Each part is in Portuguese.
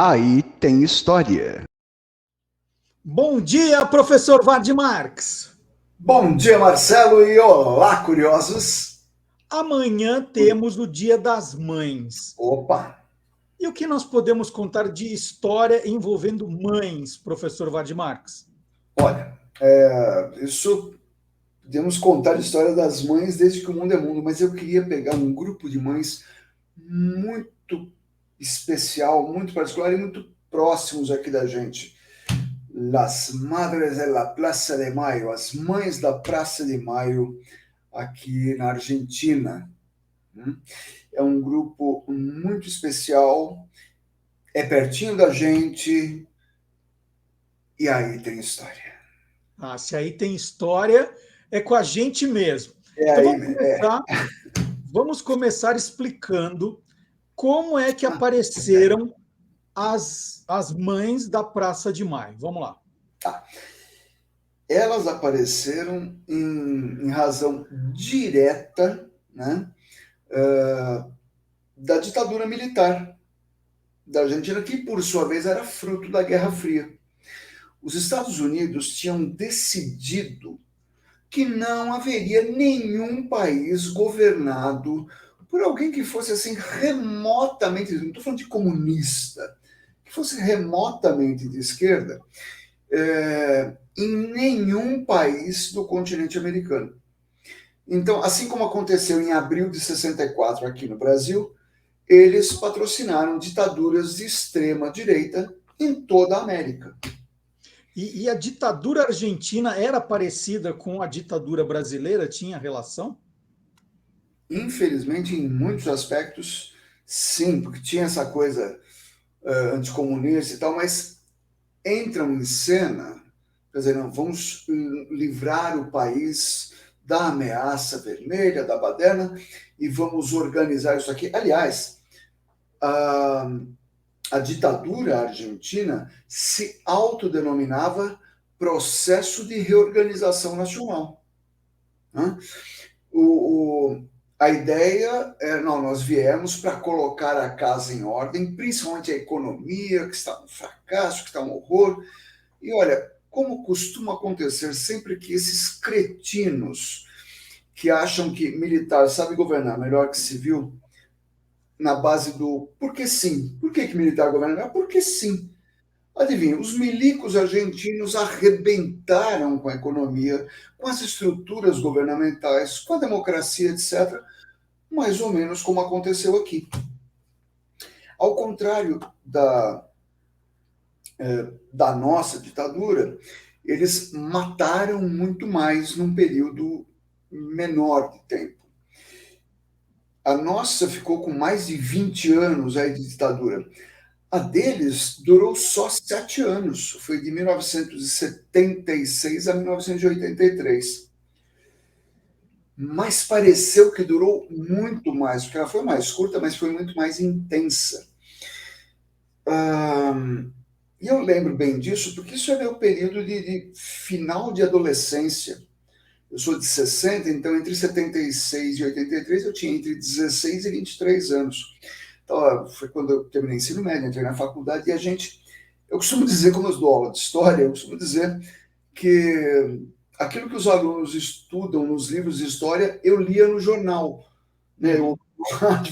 Aí tem história. Bom dia, professor Vade Marx. Bom dia, Marcelo, e olá, curiosos. Amanhã temos o Dia das Mães. Opa! E o que nós podemos contar de história envolvendo mães, professor Vade Marx? Olha, isso podemos contar a história das mães desde que o mundo é mundo, mas eu queria pegar um grupo de mães muito especial, muito particular e muito próximos aqui da gente. Las Madres de la Plaza de Mayo, as mães da Praça de Maio, aqui na Argentina. É um grupo muito especial, é pertinho da gente, e aí tem história. Se aí tem história, é com a gente mesmo. Então vamos começar explicando como é que apareceram as mães da Praça de Maio. Vamos lá. Tá. Elas apareceram em razão direta, né, da ditadura militar da Argentina, que por sua vez era fruto da Guerra Fria. Os Estados Unidos tinham decidido que não haveria nenhum país governado por alguém que fosse assim remotamente, não estou falando de comunista, que fosse remotamente de esquerda, em nenhum país do continente americano. Então, assim como aconteceu em abril de 64 aqui no Brasil, eles patrocinaram ditaduras de extrema direita em toda a América. E a ditadura argentina era parecida com a ditadura brasileira? Tinha relação? Infelizmente, em muitos aspectos, sim, porque tinha essa coisa anticomunista e tal, mas entram em cena, quer dizer, não, vamos livrar o país da ameaça vermelha, da baderna, e vamos organizar isso aqui. Aliás, a ditadura argentina se autodenominava Processo de Reorganização Nacional. Né? A ideia é, não, nós viemos para colocar a casa em ordem, principalmente a economia, que está um fracasso, que está um horror. E olha, como costuma acontecer sempre que esses cretinos que acham que militar sabe governar melhor que civil, na base do porque sim. Por que militar governa melhor? Porque sim. Adivinha, os milicos argentinos arrebentaram com a economia, com as estruturas governamentais, com a democracia, etc., mais ou menos como aconteceu aqui. Ao contrário da nossa ditadura, eles mataram muito mais num período menor de tempo. A nossa ficou com mais de 20 anos aí de ditadura. A deles durou só 7 anos, foi de 1976 a 1983. Mas pareceu que durou muito mais, porque ela foi mais curta, mas foi muito mais intensa. E eu lembro bem disso, porque isso é meu período de final de adolescência. Eu sou de 60, então entre 76 e 83 eu tinha entre 16 e 23 anos. Então, foi quando eu terminei o ensino médio, entrei na faculdade, e eu costumo dizer, como eu dou aula de história, eu costumo dizer que aquilo que os alunos estudam nos livros de história, eu lia no jornal, né? Eu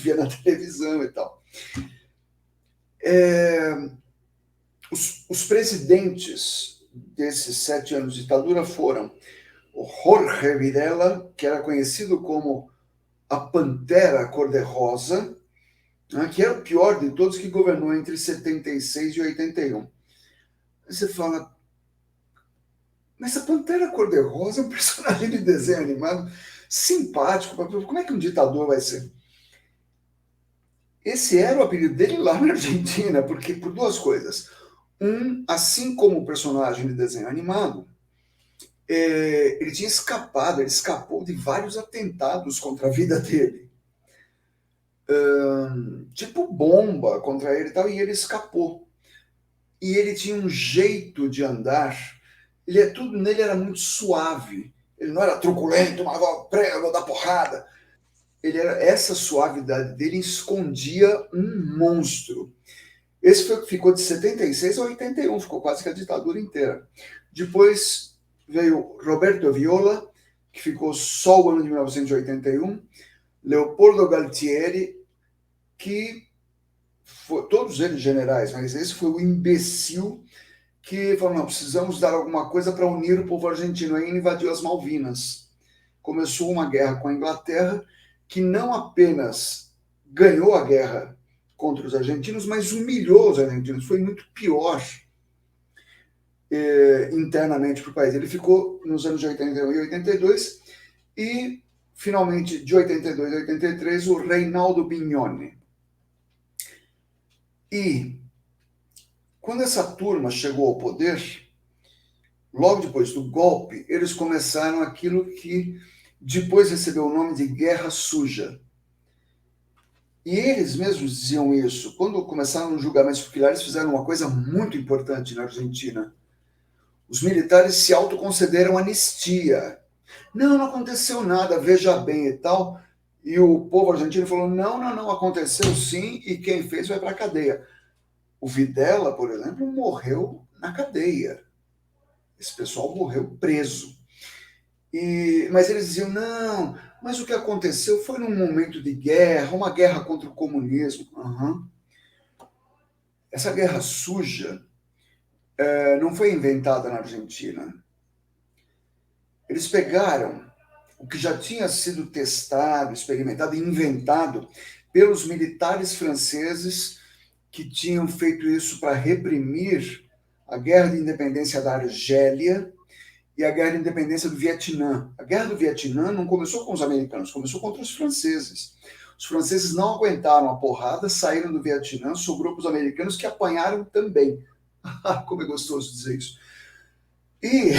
via na televisão e tal. Os presidentes desses 7 anos de ditadura foram o Jorge Videla, que era conhecido como a Pantera Cor-de-Rosa, né, que é o pior de todos, que governou entre 76 e 81. Aí você fala, mas a Pantera Cor-de-Rosa é um personagem de desenho animado simpático, como é que um ditador vai ser? Esse era o apelido dele lá na Argentina, porque por duas coisas. Assim como o personagem de desenho animado, ele tinha escapado, ele escapou de vários atentados contra a vida dele. Tipo bomba contra ele e tal, e ele escapou. E ele tinha um jeito de andar, tudo nele era muito suave. Ele não era truculento, vou dar porrada. Essa suavidade dele escondia um monstro. ficou de 76 a 81, ficou quase que a ditadura inteira. Depois veio Roberto Viola, que ficou só o ano de 1981, Leopoldo Galtieri, que todos eles generais, mas esse foi o imbecil que falou, não, precisamos dar alguma coisa para unir o povo argentino. Aí ele invadiu as Malvinas. Começou uma guerra com a Inglaterra, que não apenas ganhou a guerra contra os argentinos, mas humilhou os argentinos. Foi muito pior internamente para o país. Ele ficou nos anos de 81 e 82, e finalmente, de 82 a 83, o Reinaldo Bignone. E quando essa turma chegou ao poder, logo depois do golpe, eles começaram aquilo que depois recebeu o nome de Guerra Suja. E eles mesmos diziam isso. Quando começaram os julgamentos populares, fizeram uma coisa muito importante na Argentina. Os militares se autoconcederam anistia. Não aconteceu nada, veja bem e tal. E o povo argentino falou, não, aconteceu sim, e quem fez vai para a cadeia. O Videla, por exemplo, morreu na cadeia. Esse pessoal morreu preso. Mas eles diziam, não, mas o que aconteceu foi num momento de guerra, uma guerra contra o comunismo. Essa guerra suja não foi inventada na Argentina. Eles pegaram o que já tinha sido testado, experimentado e inventado pelos militares franceses que tinham feito isso para reprimir a guerra de independência da Argélia e a guerra de independência do Vietnã. A guerra do Vietnã não começou com os americanos, começou contra os franceses. Os franceses não aguentaram a porrada, saíram do Vietnã, sobrou para os americanos, que apanharam também. Como é gostoso dizer isso. E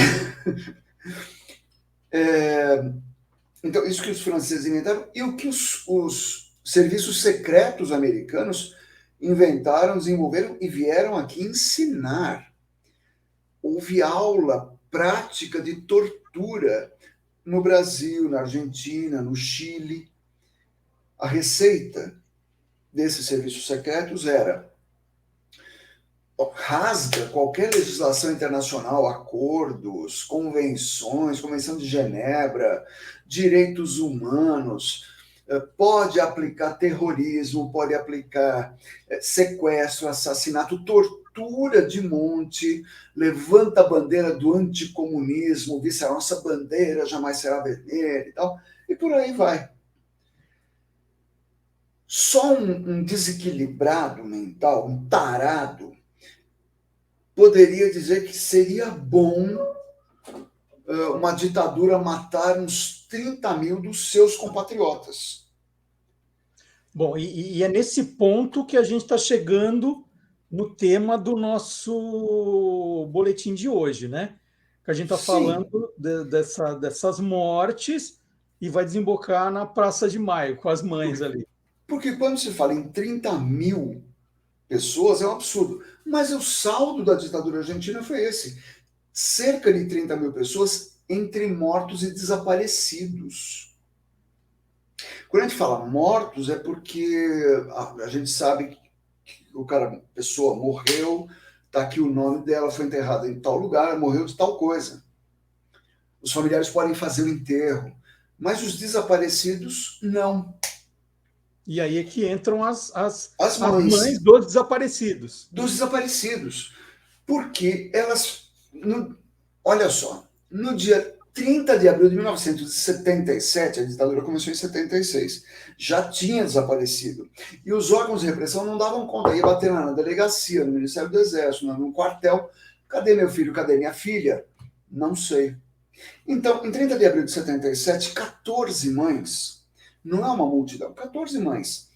então, isso que os franceses inventaram e o que os serviços secretos americanos inventaram, desenvolveram e vieram aqui ensinar. Houve aula prática de tortura no Brasil, na Argentina, no Chile. A receita desses serviços secretos era: rasga qualquer legislação internacional, acordos, convenções, Convenção de Genebra, direitos humanos, pode aplicar terrorismo, pode aplicar sequestro, assassinato, tortura de monte, levanta a bandeira do anticomunismo, disse a nossa bandeira jamais será vermelha e tal, e por aí vai. Só um desequilibrado mental, um tarado, poderia dizer que seria bom uma ditadura matar uns 30 mil dos seus compatriotas. Bom, e é nesse ponto que a gente está chegando no tema do nosso boletim de hoje, né? Que a gente está falando dessas mortes e vai desembocar na Praça de Maio, com as mães ali. Porque quando se fala em 30 mil pessoas, é um absurdo. Mas o saldo da ditadura argentina foi esse. Cerca de 30 mil pessoas entre mortos e desaparecidos. Quando a gente fala mortos, é porque a gente sabe que a pessoa morreu, está aqui o nome dela, foi enterrada em tal lugar, morreu de tal coisa. Os familiares podem fazer o enterro, mas os desaparecidos, não. E aí é que entram as mães dos desaparecidos. Dos desaparecidos. Porque elas... olha só, no dia 30 de abril de 1977, a ditadura começou em 76, já tinha desaparecido. E os órgãos de repressão não davam conta. Ia bater na delegacia, no Ministério do Exército, no quartel. Cadê meu filho? Cadê minha filha? Não sei. Então, em 30 de abril de 77, 14 mães, não é uma multidão, 14 mães,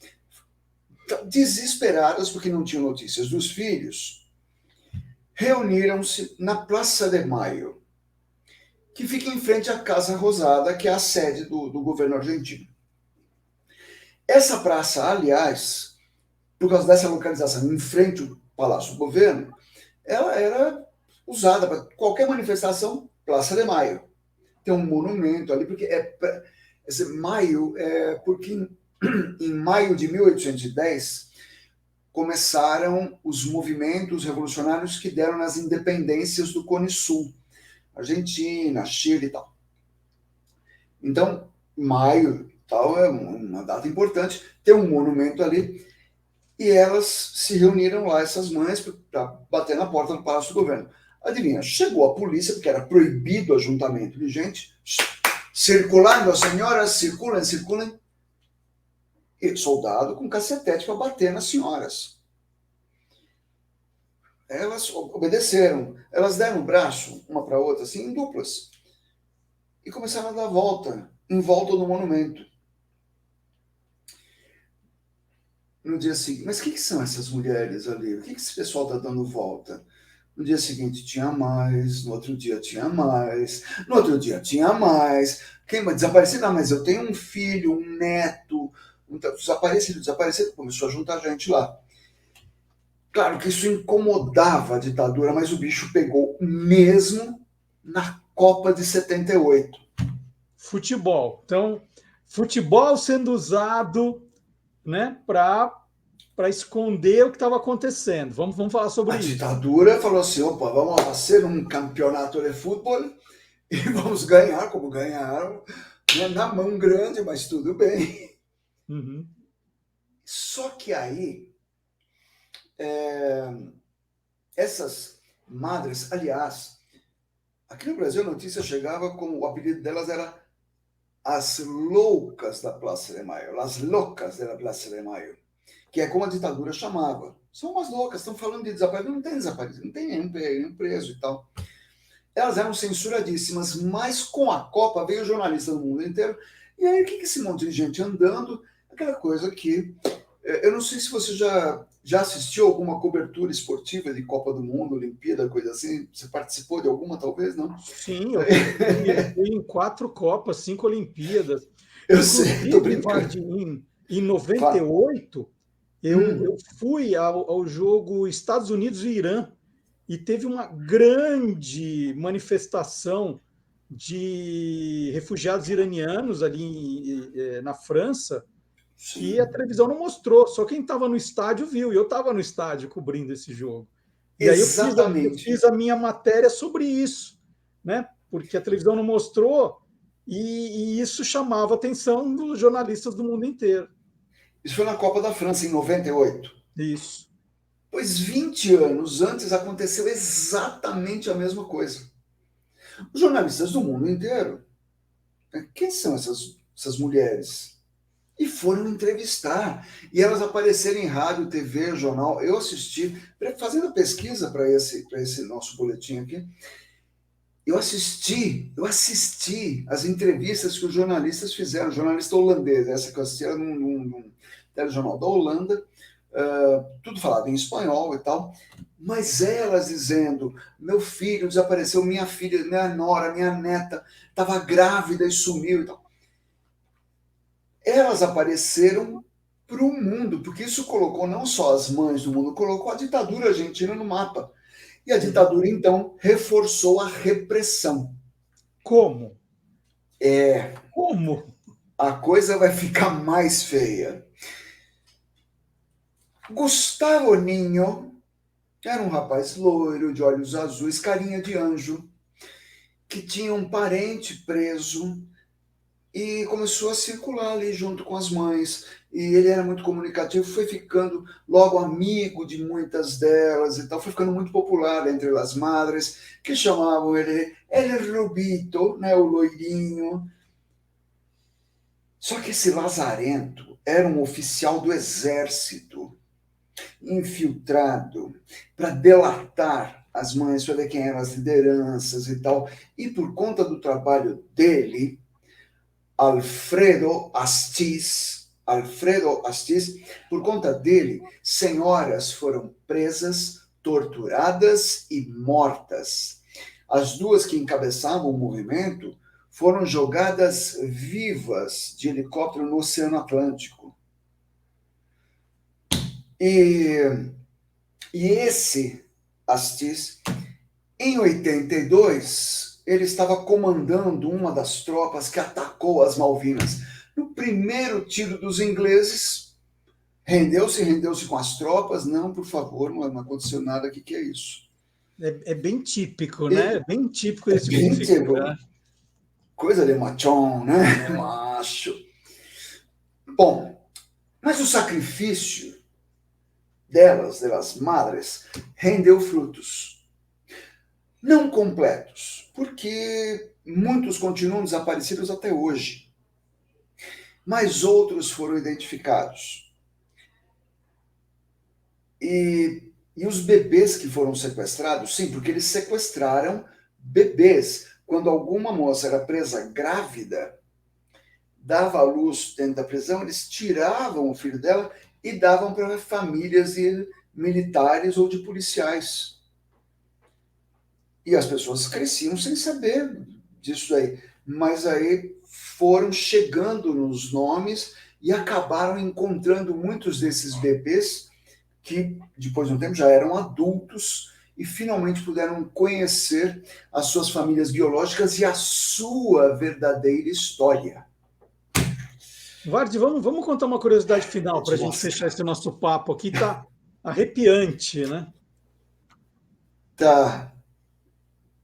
desesperadas porque não tinham notícias dos filhos, reuniram-se na Praça de Maio, que fica em frente à Casa Rosada, que é a sede do governo argentino. Essa praça, aliás, por causa dessa localização em frente ao Palácio do Governo, ela era usada para qualquer manifestação, Praça de Maio. Tem um monumento ali, porque maio é porque em maio de 1810 começaram os movimentos revolucionários que deram nas independências do Cone Sul, Argentina, Chile e tal. Então, maio tal é uma data importante, tem um monumento ali, e elas se reuniram lá, essas mães, para bater na porta do Palácio do Governo. Adivinha, chegou a polícia, porque era proibido o ajuntamento de gente, circulando, as senhoras, circulem, circulem, e soldado com cacetete para bater nas senhoras. Elas obedeceram, elas deram o braço, uma para outra, assim, em duplas, e começaram a dar volta, em volta do monumento. No dia seguinte, mas o que são essas mulheres ali? O que esse pessoal está dando volta? No dia seguinte tinha mais, no outro dia tinha mais, no outro dia tinha mais. Quem vai desaparecer? Não, mas eu tenho um filho, um neto, desaparecido. Começou a juntar gente lá. Claro que isso incomodava a ditadura, mas o bicho pegou mesmo na Copa de 78. Futebol. Então, futebol sendo usado, né, para esconder o que estava acontecendo. Vamos falar sobre isso. A ditadura falou assim, opa, vamos fazer um campeonato de futebol e vamos ganhar, como ganharam, né, na mão grande, mas tudo bem. Uhum. Só que aí, essas madres, aliás, aqui no Brasil a notícia chegava como o apelido delas era as loucas da Praça de Maio, as loucas da Praça de Maio, que é como a ditadura chamava. São umas loucas, estão falando de desaparecido, não tem desaparecido, não tem nenhum preso e tal. Elas eram censuradíssimas, mas com a Copa veio jornalista do mundo inteiro, e aí o que esse monte de gente andando, aquela coisa que, eu não sei se você já assistiu alguma cobertura esportiva de Copa do Mundo, Olimpíada, coisa assim, você participou de alguma, talvez, não? Sim, eu fui em 4 Copas, 5 Olimpíadas. Eu sei, tô Inclusive, brincando. em 98, eu fui ao jogo Estados Unidos e Irã e teve uma grande manifestação de refugiados iranianos ali na França, que a televisão não mostrou, só quem estava no estádio viu, e eu estava no estádio cobrindo esse jogo. E aí eu fiz a minha matéria sobre isso, né? Porque a televisão não mostrou e isso chamava a atenção dos jornalistas do mundo inteiro. Isso foi na Copa da França, em 98. Isso. Pois 20 anos antes aconteceu exatamente a mesma coisa. Os jornalistas do mundo inteiro, quem são essas mulheres? E foram entrevistar. E elas apareceram em rádio, TV, jornal. Eu assisti, fazendo pesquisa para esse nosso boletim aqui, eu assisti as entrevistas que os jornalistas fizeram, jornalista holandês, essa que eu assisti era num telejornal da Holanda, tudo falado em espanhol e tal, mas elas dizendo, meu filho desapareceu, minha filha, minha nora, minha neta, estava grávida e sumiu e tal. Elas apareceram para o mundo, porque isso colocou não só as mães do mundo, colocou a ditadura argentina no mapa. E a ditadura, então, reforçou a repressão. Como? Como? A coisa vai ficar mais feia. Gustavo Ninho era um rapaz loiro, de olhos azuis, carinha de anjo, que tinha um parente preso e começou a circular ali junto com as mães. E ele era muito comunicativo, foi ficando logo amigo de muitas delas e tal, foi ficando muito popular entre as madres, que chamavam ele Rubito, né, o loirinho. Só que esse lazarento era um oficial do exército, infiltrado, para delatar as mães, para ver quem eram as lideranças e tal. E por conta do trabalho dele, Alfredo Astiz, por conta dele, senhoras foram presas, torturadas e mortas. As duas que encabeçavam o movimento foram jogadas vivas de helicóptero no Oceano Atlântico. E esse Astiz, em 82, ele estava comandando uma das tropas que atacou as Malvinas. No primeiro tiro dos ingleses, Rendeu-se com as tropas? Não, por favor, não aconteceu nada aqui, que é isso. É bem típico, né? É bem típico esse tipo de figura. Coisa de machão, né? Macho. Bom, mas o sacrifício das madres, rendeu frutos. Não completos, porque muitos continuam desaparecidos até hoje. Mas outros foram identificados. E os bebês que foram sequestrados, sim, porque eles sequestraram bebês. Quando alguma moça era presa grávida, dava à luz dentro da prisão, eles tiravam o filho dela e davam para famílias de militares ou de policiais. E as pessoas cresciam sem saber disso aí. Mas aí foram chegando nos nomes e acabaram encontrando muitos desses bebês que, depois de um tempo, já eram adultos e finalmente puderam conhecer as suas famílias biológicas e a sua verdadeira história. Vardy, vamos contar uma curiosidade final para a gente fechar esse nosso papo aqui. Tá arrepiante, né? Tá,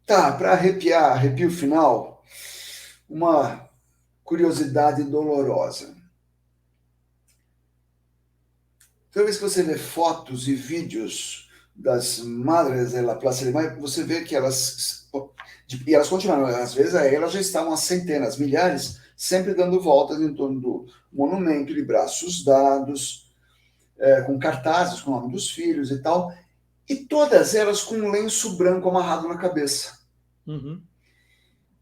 para arrepio final, uma curiosidade dolorosa. Toda vez que você vê fotos e vídeos das Madres de la Plaza de Mayo, você vê que elas continuaram. Às vezes, elas já estavam a centenas, milhares, sempre dando voltas em torno do monumento, de braços dados, com cartazes com o nome dos filhos e tal, e todas elas com um lenço branco amarrado na cabeça. Uhum.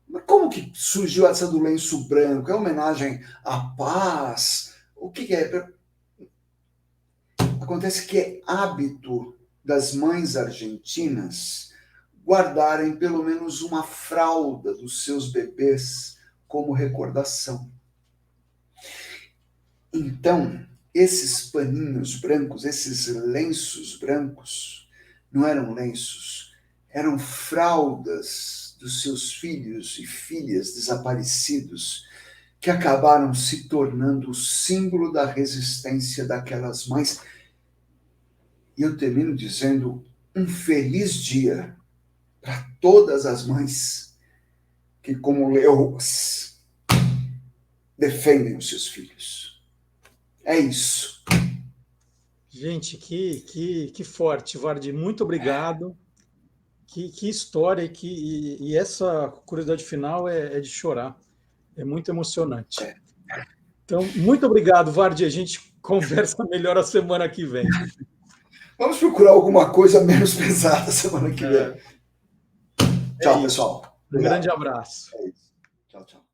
Mas como que surgiu essa do lenço branco? É homenagem à paz? O que é? Acontece que é hábito das mães argentinas guardarem pelo menos uma fralda dos seus bebês como recordação. Então, esses paninhos brancos, esses lenços brancos, não eram lenços, eram fraldas dos seus filhos e filhas desaparecidos, que acabaram se tornando o símbolo da resistência daquelas mães. E eu termino dizendo um feliz dia para todas as mães que, como leoas, defendem os seus filhos. É isso. Gente, que forte, Vardy. Muito obrigado. Que história e essa curiosidade final é de chorar. É muito emocionante. Então, muito obrigado, Vardy. A gente conversa melhor a semana que vem. Vamos procurar alguma coisa menos pesada semana que vem. Tchau, pessoal. Um grande abraço. É isso. Tchau, tchau.